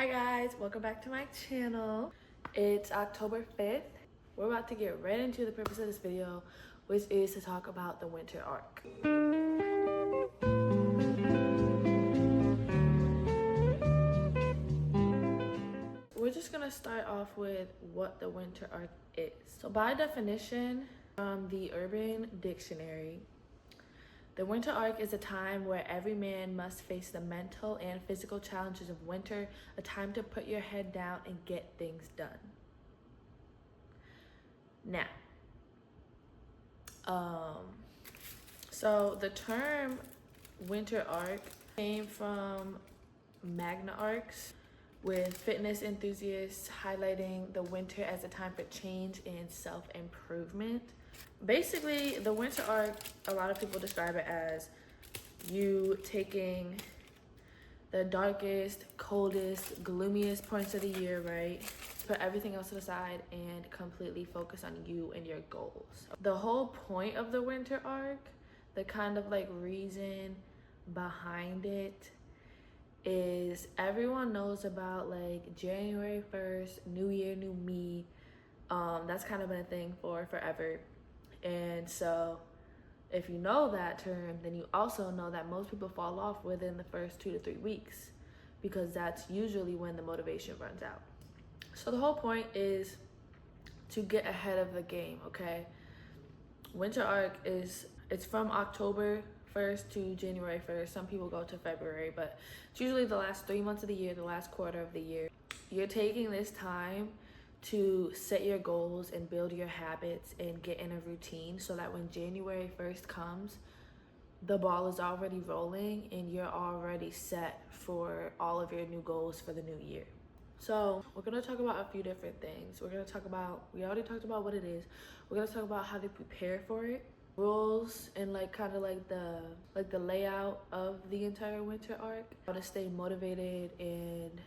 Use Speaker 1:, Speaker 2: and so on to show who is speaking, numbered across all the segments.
Speaker 1: Hi guys, welcome back to my channel. It's October 5th. We're about to get right into the purpose of this video, which is to talk about the winter arc. We're just gonna start off with what the winter arc is. So by definition, from the Urban Dictionary, the winter arc is a time where every man must face the mental and physical challenges of winter, a time to put your head down and get things done. Now, so the term winter arc came from Magna arcs, with fitness enthusiasts highlighting the winter as a time for change and self-improvement. Basically, the winter arc, a lot of people describe it as you taking the darkest, coldest, gloomiest points of the year, right? Put everything else to the side and completely focus on you and your goals. The whole point of the winter arc, the kind of like reason behind it, is everyone knows about like January 1st, New Year, New Me. That's kind of been a thing for forever. And so if you know that term, then you also know that most people fall off within the first 2 to 3 weeks, because that's usually when the motivation runs out. So the whole point is to get ahead of the game, okay? Winter arc it's from October 1st to January 1st. Some people go to February, but it's usually the last 3 months of the year, the last quarter of the year. You're taking this time to set your goals and build your habits and get in a routine so that when January 1st comes, the ball is already rolling and you're already set for all of your new goals for the new year. So we're gonna talk about a few different things. We already talked about what it is. We're gonna talk about how to prepare for it, rules, and like kind of like the layout of the entire winter arc, how to stay motivated and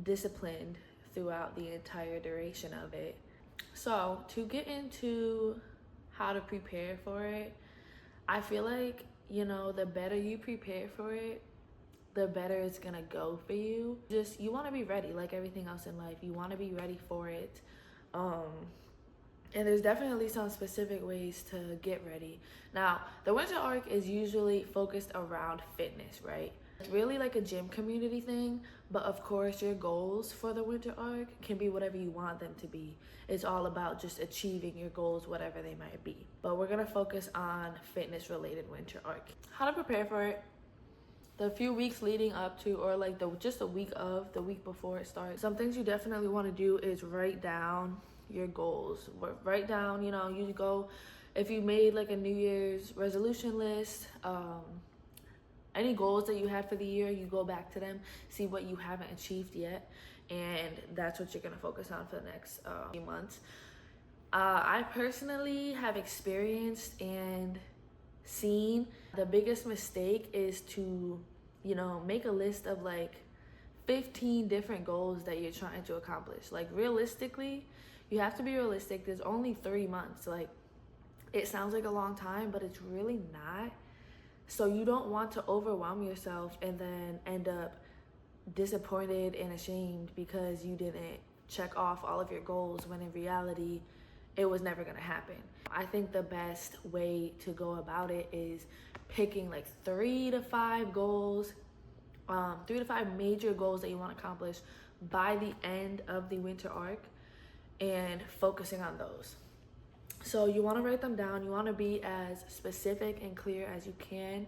Speaker 1: disciplined throughout the entire duration of it. So to get into how to prepare for it, I feel like, the better you prepare for it, the better it's gonna go for you. You want to be ready, like everything else in life. You want to be ready for it. And there's definitely some specific ways to get ready. Now, the winter arc is usually focused around fitness, right? It's really like a gym community thing, but of course your goals for the winter arc can be whatever you want them to be. It's all about just achieving your goals, whatever they might be. But we're gonna focus on fitness related winter arc. How to prepare for it. The few weeks leading up to, or like just the week before it starts, some things you definitely want to do is write down your goals. Write down, you go, if you made like a New Year's resolution list, any goals that you had for the year, you go back to them, see what you haven't achieved yet, and that's what you're going to focus on for the next few months. I personally have experienced and seen the biggest mistake is to, make a list of like 15 different goals that you're trying to accomplish. Like realistically, you have to be realistic. There's only 3 months. Like, it sounds like a long time, but it's really not. So you don't want to overwhelm yourself and then end up disappointed and ashamed because you didn't check off all of your goals, when in reality, it was never gonna happen. I think the best way to go about it is picking like 3 to 5 goals, 3 to 5 major goals that you want to accomplish by the end of the winter arc, and focusing on those. So you want to write them down. You want to be as specific and clear as you can,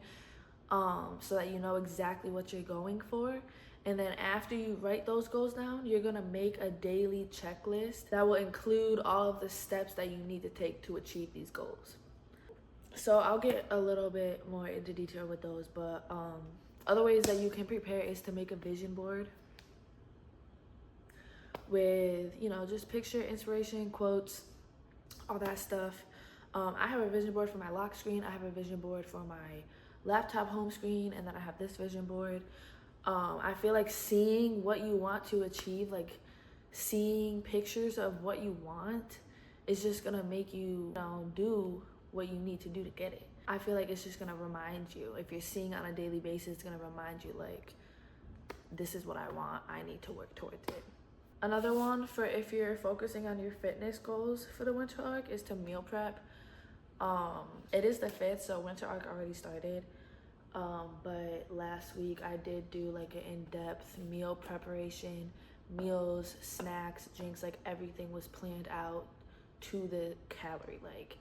Speaker 1: so that you know exactly what you're going for. And then after you write those goals down, you're going to make a daily checklist that will include all of the steps that you need to take to achieve these goals. So I'll get a little bit more into detail with those, but other ways that you can prepare is to make a vision board with, just picture, inspiration, quotes, all that stuff. I have a vision board for my lock screen. I have a vision board for my laptop home screen, and then I have this vision board. I feel like seeing what you want to achieve, like seeing pictures of what you want, is just gonna make you, do what you need to do to get it. I feel like it's just gonna remind you, if you're seeing on a daily basis, it's gonna remind you like, this is what I want, I need to work towards it. Another one for if you're focusing on your fitness goals for the winter arc is to meal prep. It is the 5th, so winter arc already started. But last week I did do like an in-depth meal preparation, meals, snacks, drinks, like everything was planned out to the calorie, like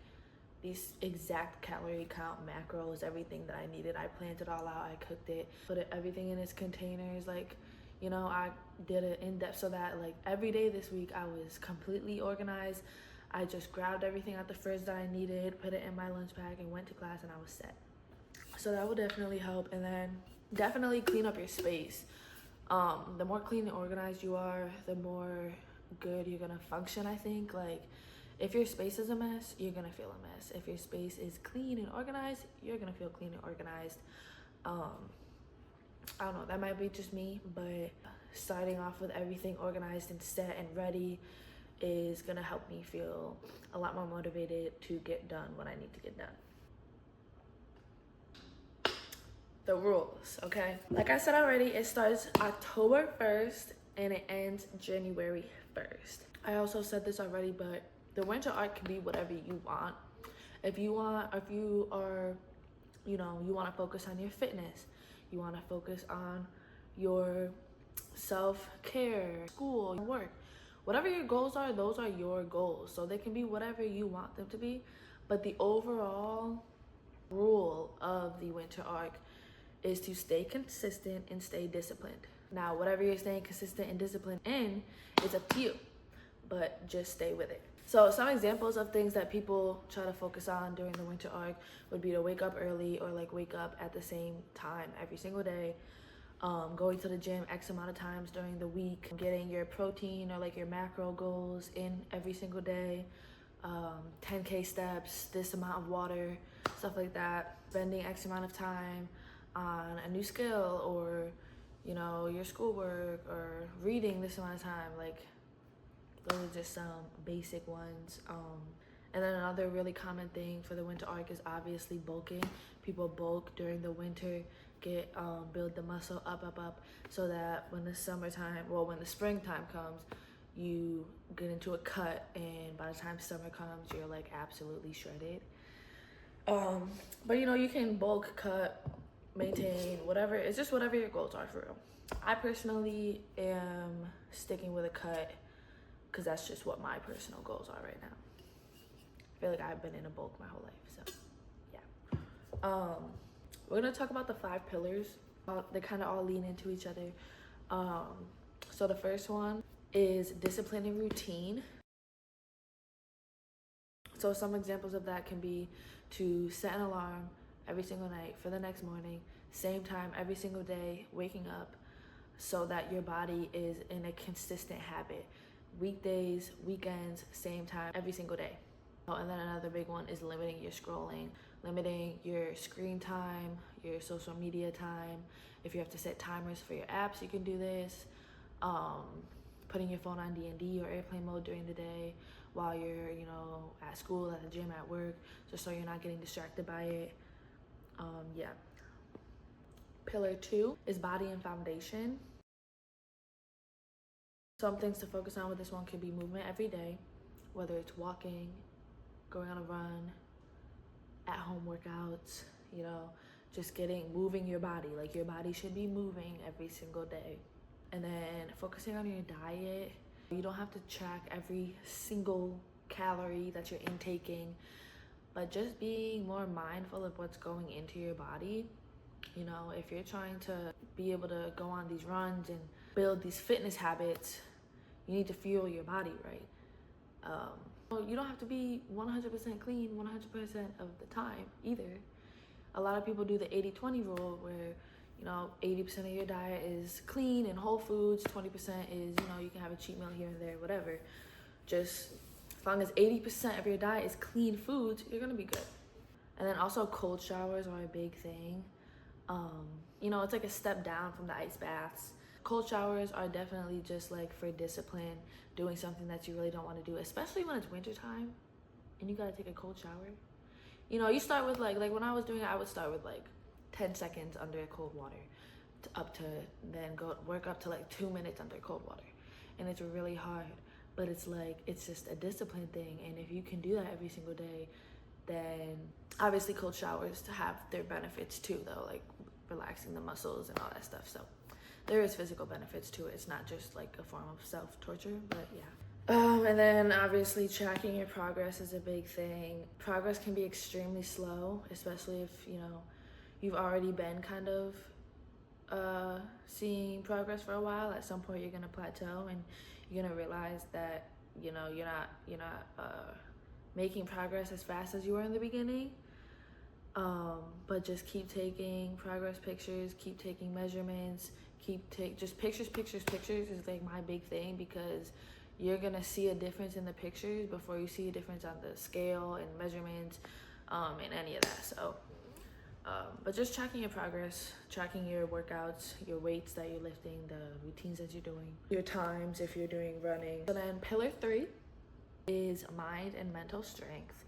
Speaker 1: these exact calorie count, macros, everything that I needed. I planned it all out, I cooked it, put everything in its containers, like, you know, I did an in-depth so that like every day this week I was completely organized. I just grabbed everything out the fridge that I needed, put it in my lunch bag, and went to class, and I was set. So that will definitely help. And then definitely clean up your space. The more clean and organized you are, the more good you're gonna function, I think. Like, if your space is a mess, you're gonna feel a mess. If your space is clean and organized, you're gonna feel clean and organized. I don't know, that might be just me, but starting off with everything organized and set and ready is gonna help me feel a lot more motivated to get done what I need to get done. The rules, okay? Like I said already, it starts October 1st and it ends January 1st. I also said this already, but the winter arc can be whatever you want. If you are, you know, you want to focus on your fitness, you want to focus on your self-care, school, work, whatever your goals are, those are your goals. So they can be whatever you want them to be, but the overall rule of the winter arc is to stay consistent and stay disciplined. Now, whatever you're staying consistent and disciplined in is up to you, but just stay with it. So some examples of things that people try to focus on during the winter arc would be to wake up early, or like wake up at the same time every single day, going to the gym X amount of times during the week, getting your protein or like your macro goals in every single day, 10K steps, this amount of water, stuff like that, spending X amount of time on a new skill, or, you know, your schoolwork, or reading this amount of time. Like, those are just some basic ones. And then another really common thing for the winter arc is obviously bulking. People bulk during the winter, build the muscle up, so that when the springtime comes, you get into a cut, and by the time summer comes, you're like absolutely shredded. But you know, you can bulk, cut, maintain, whatever. It's just whatever your goals are, for real. I personally am sticking with a cut because that's just what my personal goals are right now. I feel like I've been in a bulk my whole life, so yeah. We're gonna talk about the 5 pillars. They kind of all lean into each other. So the first one is discipline and routine. So some examples of that can be to set an alarm every single night for the next morning, same time every single day, waking up, so that your body is in a consistent habit. Weekdays, weekends, same time every single day. And then another big one is limiting your scrolling, limiting your screen time, your social media time. If you have to set timers for your apps, you can do this. Putting your phone on D&D or airplane mode during the day while you're, you know, at school, at the gym, at work, just so you're not getting distracted by it. Yeah. Pillar 2 is body and foundation. Some things to focus on with this one could be movement every day, whether it's walking, going on a run, at-home workouts, you know, just moving your body. Like, your body should be moving every single day. And then focusing on your diet. You don't have to track every single calorie that you're intaking, but just being more mindful of what's going into your body. You know, if you're trying to be able to go on these runs and build these fitness habits, you need to fuel your body right. You don't have to be 100% clean 100% of the time either. A lot of people do the 80-20 rule, where, you know, 80% of your diet is clean and whole foods, 20% is, you know, you can have a cheat meal here and there, whatever. Just as long as 80% of your diet is clean foods, you're gonna be good. And then also cold showers are a big thing. You know, it's like a step down from the ice baths. Cold showers are definitely just like for discipline, doing something that you really don't want to do, especially when it's wintertime and you gotta take a cold shower. You know, you start with like when I was doing it, I would start with like 10 seconds under cold water, up to then go work up to like 2 minutes under cold water. And it's really hard, but it's like, it's just a discipline thing. And if you can do that every single day, then obviously cold showers have their benefits too, though, like relaxing the muscles and all that stuff. So there is physical benefits to it. It's not just like a form of self-torture, but yeah. And then obviously tracking your progress is a big thing. Progress can be extremely slow, especially if, you know, you've already been kind of seeing progress for a while. At some point you're gonna plateau and you're gonna realize that, you know, you're not making progress as fast as you were in the beginning. But just keep taking progress pictures, keep taking measurements, just pictures is like my big thing, because you're gonna see a difference in the pictures before you see a difference on the scale and measurements, and any of that. So but just tracking your progress, tracking your workouts, your weights that you're lifting, the routines that you're doing, your times if you're doing running. So then pillar 3 is mind and mental strength.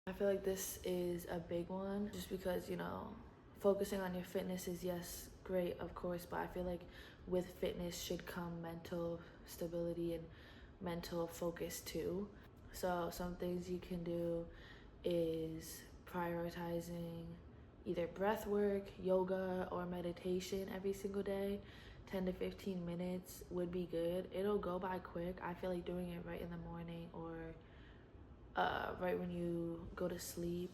Speaker 1: I feel like this is a big one, just because, you know, focusing on your fitness is, yes, great, of course, but I feel like with fitness should come mental stability and mental focus too. So some things you can do is prioritizing either breath work, yoga, or meditation every single day. 10 to 15 minutes would be good. It'll go by quick. I feel like doing it right in the morning or right when you go to sleep.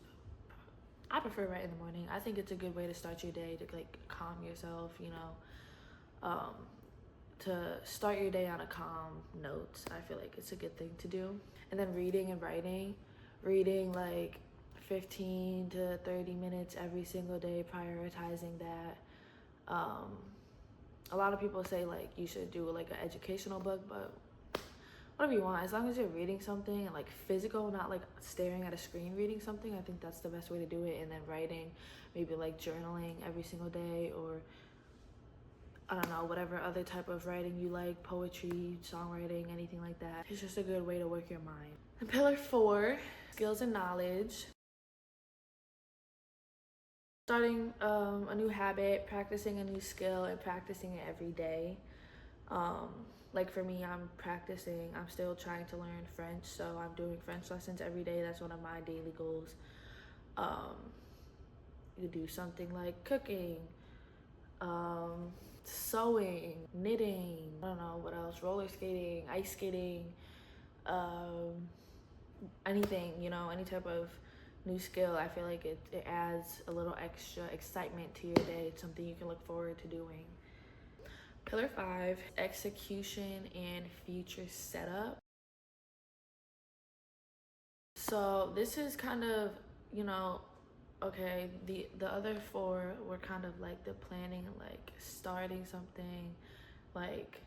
Speaker 1: I prefer right in the morning. I think it's a good way to start your day, to like calm yourself, you know, to start your day on a calm note. I feel like it's a good thing to do. And then reading and writing. Reading like 15 to 30 minutes every single day, prioritizing that. A lot of people say like you should do like an educational book, but whatever you want, as long as you're reading something and like physical, not like staring at a screen reading something, I think that's the best way to do it. And then writing, maybe like journaling every single day, or I don't know, whatever other type of writing you like, poetry, songwriting, anything like that. It's just a good way to work your mind. And pillar 4, skills and knowledge. Starting a new habit, practicing a new skill, and practicing it every day. Like for me, I'm still trying to learn French, so I'm doing French lessons every day. That's one of my daily goals. You do something like cooking, sewing, knitting, I don't know what else, roller skating, ice skating, anything, you know, any type of new skill. I feel like it adds a little extra excitement to your day. It's something you can look forward to doing. Pillar 5, execution and future setup. So this is kind of, you know, okay, the other 4 were kind of like the planning, like starting something, like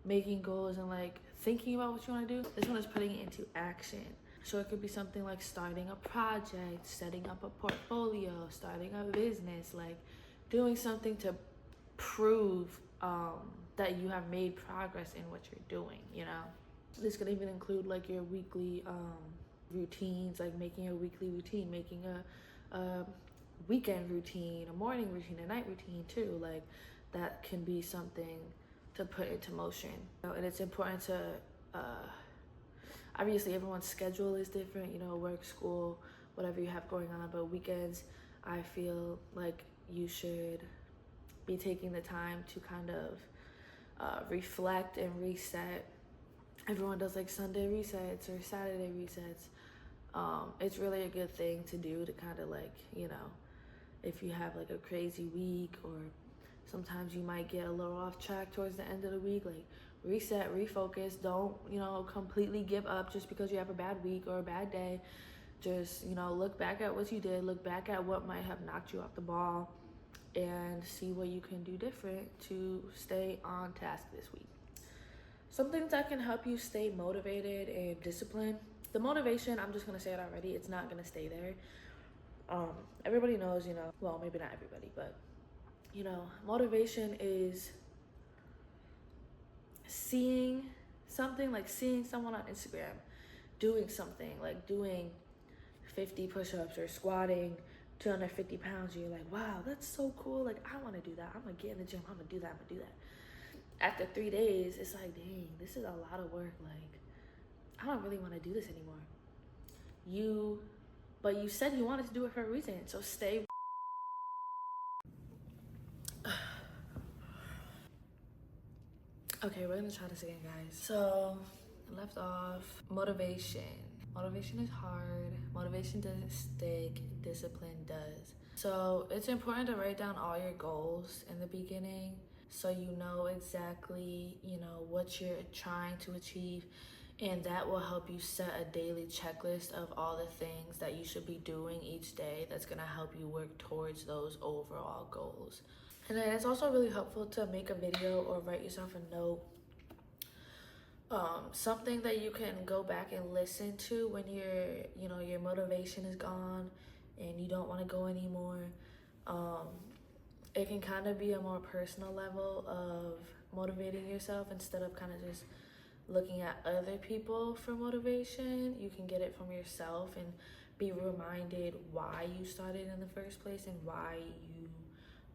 Speaker 1: making goals and like thinking about what you want to do. This one is putting it into action. So it could be something like starting a project, setting up a portfolio, starting a business, like doing something to prove that you have made progress in what you're doing, you know? This could even include like your weekly routines, like making a weekly routine, making a weekend routine, a morning routine, a night routine too. Like that can be something to put into motion. And it's important to, obviously everyone's schedule is different, you know, work, school, whatever you have going on, but weekends, I feel like you should be taking the time to kind of reflect and reset. Everyone does like Sunday resets or Saturday resets. It's really a good thing to do to kind of like, you know, if you have like a crazy week, or sometimes you might get a little off track towards the end of the week, like reset, refocus. Don't, you know, completely give up just because you have a bad week or a bad day. Just, you know, look back at what you did, look back at what might have knocked you off the ball, and see what you can do different to stay on task this week. Some things that can help you stay motivated and disciplined. The motivation, I'm just gonna say it already, it's not gonna stay there. Everybody knows, you know, well, maybe not everybody, but you know, motivation is seeing something, like seeing someone on Instagram doing something, like doing 50 push-ups or squatting 250 pounds, you're like, wow, that's so cool. Like, I want to do that. I'm going to get in the gym. I'm going to do that. I'm going to do that. After 3 days, it's like, dang, this is a lot of work. Like, I don't really want to do this anymore. But you said you wanted to do it for a reason. So stay. Okay, we're gonna try this again, guys. So, left off, motivation. Motivation is hard. Motivation doesn't stick. Discipline does. So, it's important to write down all your goals in the beginning so you know exactly, what you're trying to achieve. And that will help you set a daily checklist of all the things that you should be doing each day that's gonna help you work towards those overall goals. And then it's also really helpful to make a video or write yourself a note. Something that you can go back and listen to when your motivation is gone and you don't want to go anymore. It can kind of be a more personal level of motivating yourself instead of kind of just looking at other people for motivation. You can get it from yourself and be reminded why you started in the first place and why you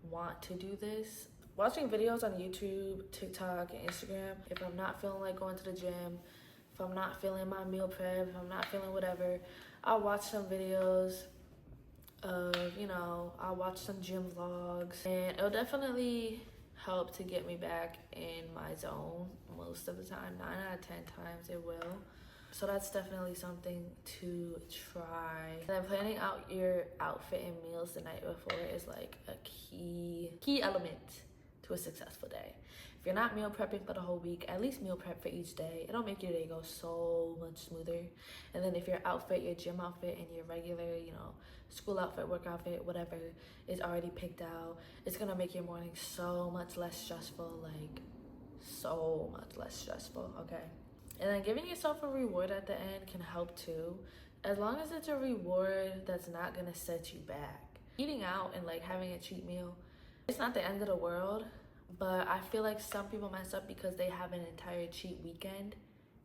Speaker 1: want to do this. Watching videos on YouTube, TikTok, and Instagram, if I'm not feeling like going to the gym, if I'm not feeling my meal prep, if I'm not feeling whatever, I'll watch some videos of, I'll watch some gym vlogs, and it'll definitely help to get me back in my zone most of the time. 9 out of 10 times it will. So that's definitely something to try. And then planning out your outfit and meals the night before is like a key element to a successful day. If you're not meal prepping for the whole week, at least meal prep for each day. It'll make your day go so much smoother. And then if your outfit, your gym outfit, and your regular, school outfit, work outfit, whatever, is already picked out, it's gonna make your morning so much less stressful, like so much less stressful, okay? And then giving yourself a reward at the end can help too, as long as it's a reward that's not gonna set you back. Eating out and like having a cheat meal, it's not the end of the world, but I feel like some people mess up because they have an entire cheat weekend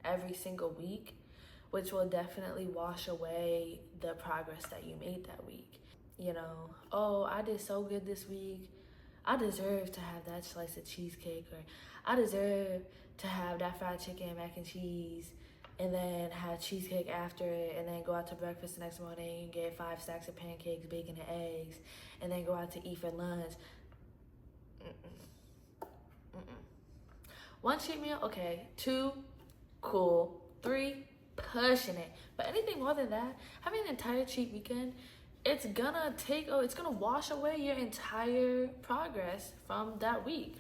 Speaker 1: every single week, which will definitely wash away the progress that you made that week. Oh, I did so good this week. I deserve to have that slice of cheesecake, or I deserve to have that fried chicken, mac and cheese, and then have cheesecake after it, and then go out to breakfast the next morning and get 5 stacks of pancakes, bacon, and eggs, and then go out to eat for lunch. One cheat meal, okay. 2, cool. 3, pushing it. But anything more than that, having an entire cheat weekend, it's gonna wash away your entire progress from that week.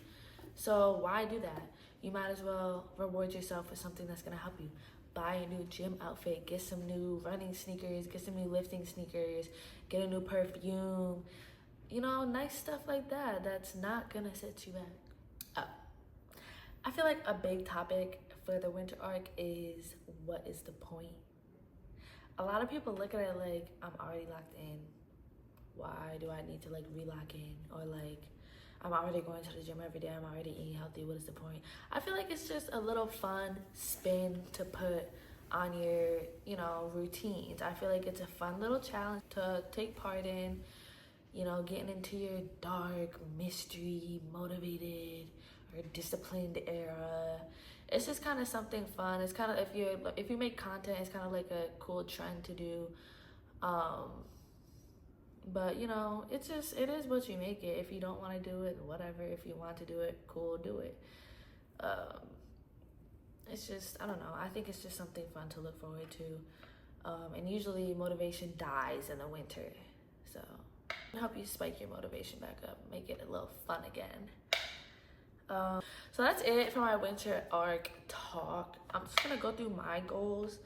Speaker 1: So why do that? You might as well reward yourself with something that's gonna help you. Buy a new gym outfit, get some new running sneakers, get some new lifting sneakers, get a new perfume, nice stuff like that that's not gonna set you back. I feel like a big topic for the winter arc is, what is the point? A lot of people look at it like, I'm already locked in. Why do I need to re-lock in? Or I'm already going to the gym every day. I'm already eating healthy. What is the point? I feel like it's just a little fun spin to put on your, routines. I feel like it's a fun little challenge to take part in, getting into your dark, mystery, motivated, or disciplined era. It's just kind of something fun. It's kind of, if you make content, it's kind of like a cool trend to do. But it is what you make it. If you don't want to do it, whatever. If you want to do it, cool, do it. It's just, I don't know. I think it's just something fun to look forward to. And usually motivation dies in the winter. So help you spike your motivation back up, make it a little fun again. So that's it for my winter arc talk. I'm just gonna go through my goals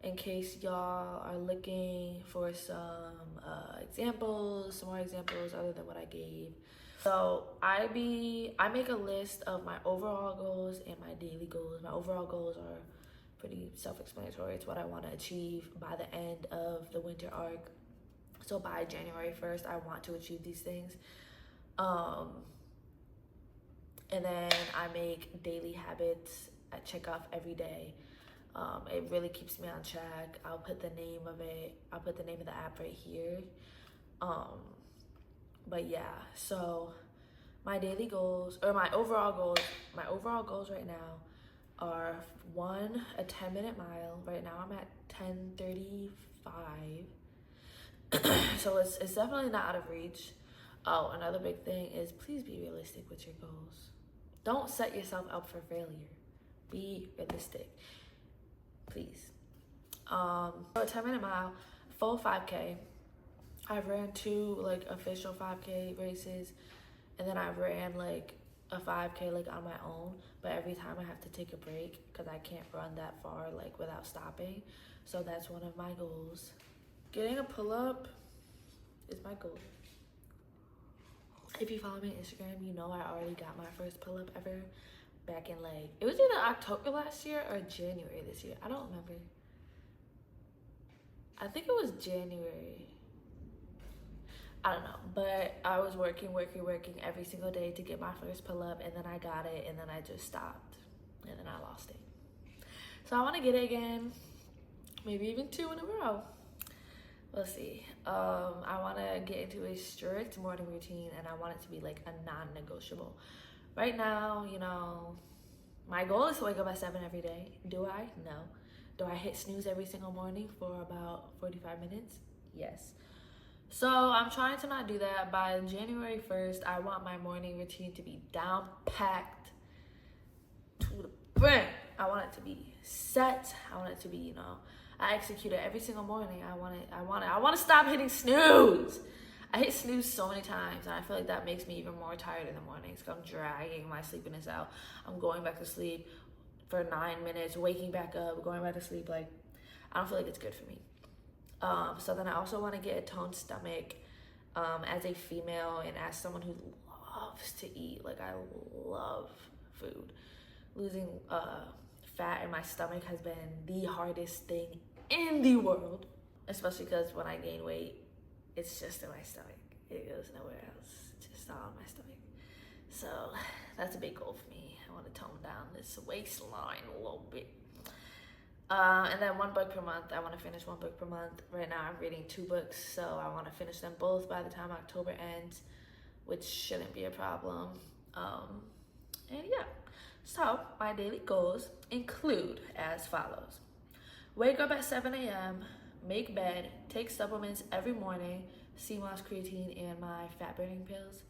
Speaker 1: in case y'all are looking for some more examples other than what I gave. So I make a list of my overall goals and my daily goals. My overall goals are pretty self-explanatory. It's what I want to achieve by the end of the winter arc. So by January 1st, I want to achieve these things. And then I make daily habits I check off every day. It really keeps me on track. I'll put the name of the app right here. But yeah, so my daily goals, or my overall goals right now are: one, a 10-minute mile. Right now I'm at 10:35. So it's definitely not out of reach. Oh, another big thing is, please be realistic with your goals. Don't set yourself up for failure. Be realistic, please. So a 10-minute mile, full 5K. I ran 2 like official 5K races, and then I ran like a 5K like on my own, but every time I have to take a break because I can't run that far like without stopping. So that's one of my goals. Getting a pull-up is my goal. If you follow me on Instagram, you know I already got my first pull-up ever back in like, it was either October last year or January this year. I don't remember. I think it was January. I don't know, but I was working every single day to get my first pull-up, and then I got it, and then I just stopped, and then I lost it. So I want to get it again, maybe even 2 in a row. We'll see. I want to get into a strict morning routine, and I want it to be like a non-negotiable. Right now, you know, my goal is to wake up at 7 every day. Do I? No. Do I hit snooze every single morning for about 45 minutes? Yes. So I'm trying to not do that. By January 1st, I want my morning routine to be down packed to the brim. I want it to be set. I want it to be, you know, I execute it every single morning. I want to stop hitting snooze. I hit snooze so many times, and I feel like that makes me even more tired in the mornings because I'm dragging my sleepiness out. I'm going back to sleep for 9 minutes, waking back up, going back to sleep. Like, I don't feel like it's good for me. So then I also want to get a toned stomach as a female and as someone who loves to eat. Like, I love food. Losing fat in my stomach has been the hardest thing in the world, especially because when I gain weight, it's just in my stomach. It goes nowhere else, just all in my stomach. So that's a big goal for me. I want to tone down this waistline a little bit. And then 1 book per month. I want to finish 1 book per month. Right now I'm reading 2 books, so I want to finish them both by the time October ends, which shouldn't be a problem. And yeah, so my daily goals include as follows: wake up at 7 a.m., make bed, take supplements every morning, sea moss, creatine, and my fat burning pills.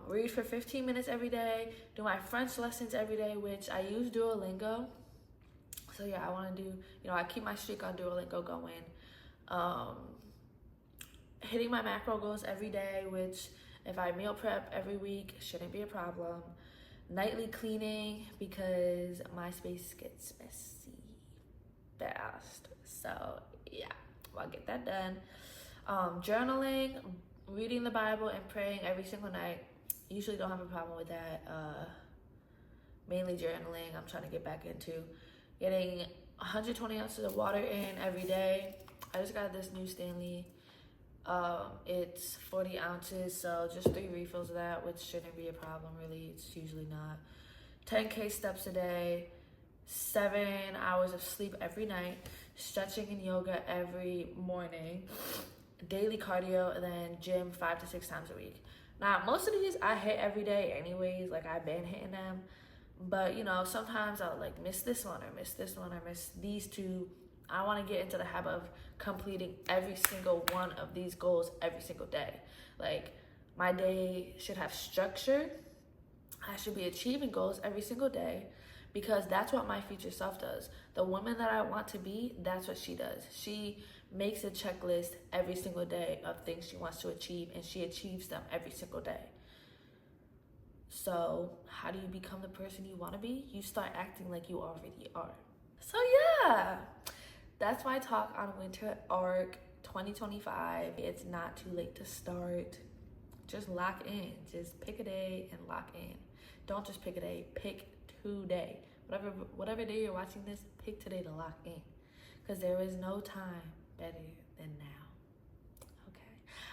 Speaker 1: Read for 15 minutes every day, do my French lessons every day, which I use Duolingo. So yeah, I want to do, you know, I keep my streak on Duolingo going. Hitting my macro goals every day, which if I meal prep every week, shouldn't be a problem. Nightly cleaning because my space gets messy fast. So yeah, I'll get that done. Journaling, reading the Bible, and praying every single night. Usually don't have a problem with that. Mainly journaling, I'm trying to get back into. Getting 120 ounces of water in every day. I just got this new Stanley. It's 40 ounces, so just 3 refills of that, which shouldn't be a problem really. It's usually not. 10K steps a day, 7 hours of sleep every night, stretching and yoga every morning, daily cardio, and then gym 5 to 6 times a week. Now, most of these I hit every day anyways, like I've been hitting them. But, you know, sometimes I'll like miss this one or miss this one or miss these 2. I want to get into the habit of completing every single one of these goals every single day. Like, my day should have structure. I should be achieving goals every single day because that's what my future self does. The woman that I want to be, that's what she does. She makes a checklist every single day of things she wants to achieve, and she achieves them every single day. So how do you become the person you want to be? You start acting like you already are. So yeah, that's my talk on Winter Arc 2025. It's not too late to start. Just lock in. Just pick a day and lock in. Don't just pick a day. Pick today. Whatever day you're watching this, pick today to lock in. Because there is no time better than now.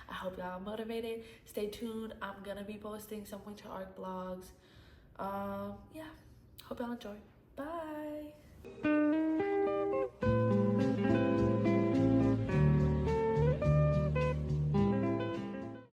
Speaker 1: I hope y'all are motivated. Stay tuned. I'm gonna be posting some Winter Arc vlogs. Yeah, hope y'all enjoy. Bye.